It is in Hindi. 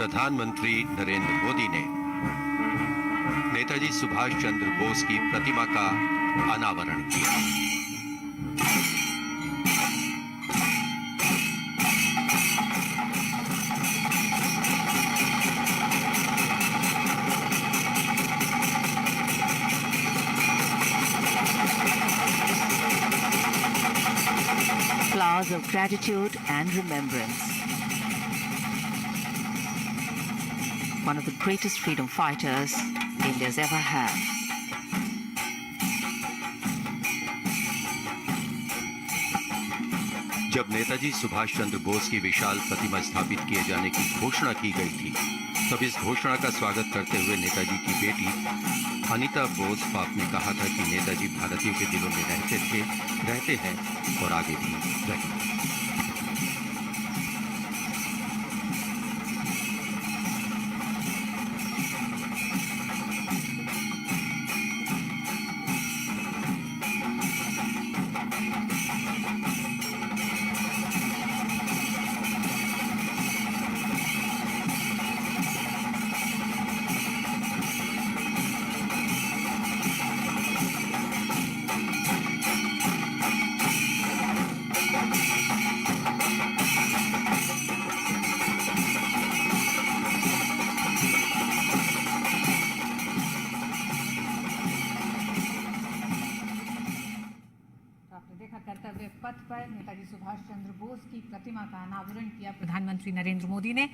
प्रधानमंत्री नरेंद्र मोदी ने नेताजी सुभाष चंद्र बोस की प्रतिमा का अनावरण किया। Flowers of gratitude and remembrance. One of the greatest freedom fighters India's ever had. जब नेताजी सुभाष चंद्र बोस की विशाल प्रतिमा स्थापित किए जाने की घोषणा की गई थी, तब इस घोषणा का स्वागत करते हुए नेताजी की बेटी अनीता बोस पाप ने कहा था कि नेताजी भारतीयों के दिलों में रहते थे, रहते हैं और आगे भी रहेंगे। आपने देखा कर्तव्य पथ पर नेताजी सुभाष चंद्र बोस की प्रतिमा का अनावरण किया प्रधानमंत्री नरेंद्र मोदी ने।